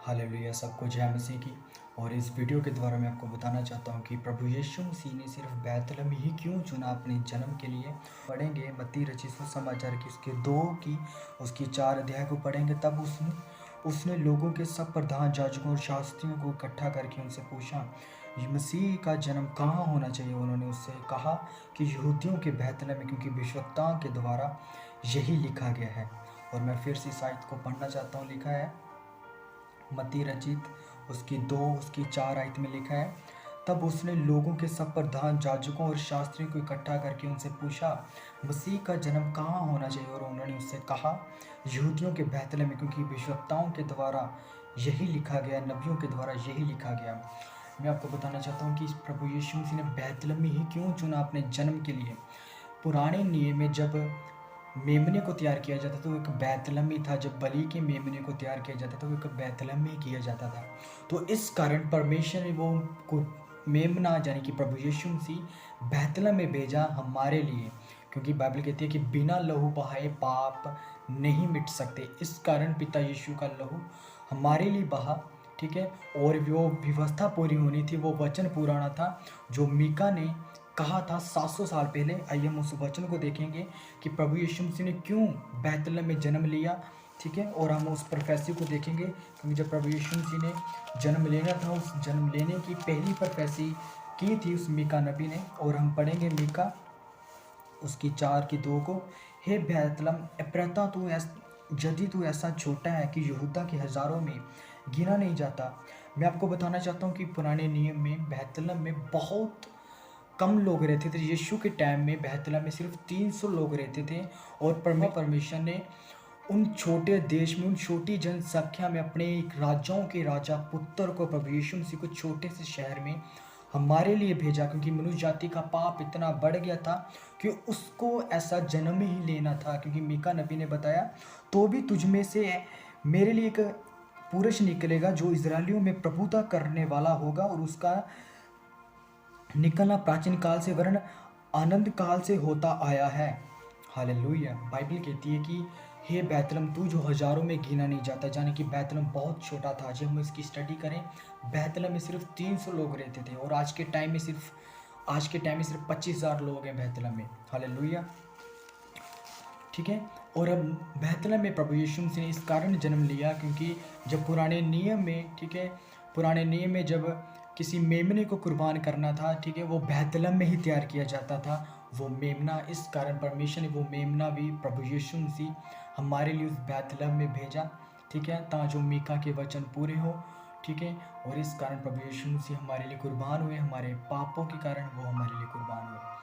Hallelujah, सबको जय मसीह की। और इस वीडियो के द्वारा मैं आपको बताना चाहता हूँ कि प्रभु यीशु मसीह ने सिर्फ बैतलहम ही क्यों चुना अपने जन्म के लिए। पढ़ेंगे मत्ती रचित सुसमाचार की उसके 2 की उसकी 4 अध्याय को पढ़ेंगे। तब उसने लोगों के सब प्रधान याजकों और शास्त्रियों को इकट्ठा करके उनसे पूछा, ये मसीह का जन्म कहाँ होना चाहिए। उन्होंने उससे कहा कि यहूदियों के बैतलहम में, क्योंकि भविष्यवक्ताओं के द्वारा यही लिखा गया है। और मैं फिर से इस आयत को पढ़ना चाहता हूँ। लिखा है मत्ती रचित उसकी 2 उसकी 4 आयत में लिखा है, तब उसने लोगों के सब प्रधान याजकों और शास्त्रियों को इकट्ठा करके उनसे पूछा, मसीह का जन्म कहाँ होना चाहिए। और उन्होंने उससे कहा, यहूदियों के बैतलहम में, क्योंकि भविष्यवक्ताओं के द्वारा यही लिखा गया, नबियों के द्वारा यही लिखा गया। मैं आपको बताना चाहता हूँ कि प्रभु यीशु मसीह ने बैतलहम में ही क्यों चुना अपने जन्म के लिए। पुराने नियम में जब मेमने को तैयार किया जाता था तो एक बैतलहम ही था। जब बलि के मेमने को तैयार किया जाता था तो एक बैतलहम में ही किया जाता था। तो इस कारण परमेश्वर ने वो को मेमना यानी कि प्रभु यीशु मसीह बैतलहम में भेजा हमारे लिए, क्योंकि बाइबल कहती है कि बिना लहू बहाए पाप नहीं मिट सकते। इस कारण पिता यीशु का लहू हमारे लिए बहा, ठीक है। और वो व्यवस्था पूरी होनी थी, वो वचन पुराना था जो मीका ने कहा था 700 साल पहले। आइए हम उस वचन को देखेंगे कि प्रभु यीशु मसीह ने क्यों बैतलहम में जन्म लिया, ठीक है। और हम उस प्रोफेसी को देखेंगे, क्योंकि जब प्रभु यीशु मसीह ने जन्म लेना था, उस जन्म लेने की पहली प्रोफेसी की थी उस मीका नबी ने। और हम पढ़ेंगे मीका उसकी 4 की 2 को। हे बैतलहम एप्राता, यदि तू ऐसा छोटा है कि यहूदा के हज़ारों में गिना नहीं जाता। मैं आपको बताना चाहता हूँ कि पुराने नियम में बैतलहम में बहुत कम लोग रहते थे। यीशु के टाइम में बैतलहम में सिर्फ 300 लोग रहते थे। और परमेश्वर ने उन छोटे देश में, उन छोटी जनसंख्या में अपने एक राजाओं के राजा पुत्र को, प्रभु यीशु मसीह को छोटे से शहर में हमारे लिए भेजा, क्योंकि मनुष्य जाति का पाप इतना बढ़ गया था कि उसको ऐसा जन्म ही लेना था। क्योंकि मीका नबी ने बताया, तो भी तुझ में से मेरे लिए एक पुरुष निकलेगा जो इजरायलियों में प्रभुता करने वाला होगा, और उसका निकलना प्राचीन काल से वरन आनंद काल से होता आया है। हालेलुया। बाइबल कहती है कि हे बैतलहम तू जो हजारों में गिना नहीं जाता, यानी कि बैतलहम बहुत छोटा था। जब हम इसकी स्टडी करें, बैतलहम में सिर्फ 300 लोग रहते थे, और आज के टाइम में सिर्फ 25,000 लोग हैं बैतलहम में। हालेलुया, ठीक है। और अब बैतलहम में प्रभु यीशु मसीह ने इस कारण जन्म लिया, क्योंकि जब पुराने नियम में, ठीक है, पुराने नियम में जब किसी मेमने को कुर्बान करना था, ठीक है, वो बैतलहम में ही तैयार किया जाता था वो मेमना। इस कारण परमेश्वर ने वो मेमना भी प्रभु यीशु मसीह हमारे लिए उस बैतलहम में भेजा, ठीक है, ताकि जो मीका के वचन पूरे हो, ठीक है। और इस कारण प्रभु यीशु मसीह हमारे लिए कुर्बान हुए, हमारे पापों के कारण वो हमारे लिए कुर्बान हुए।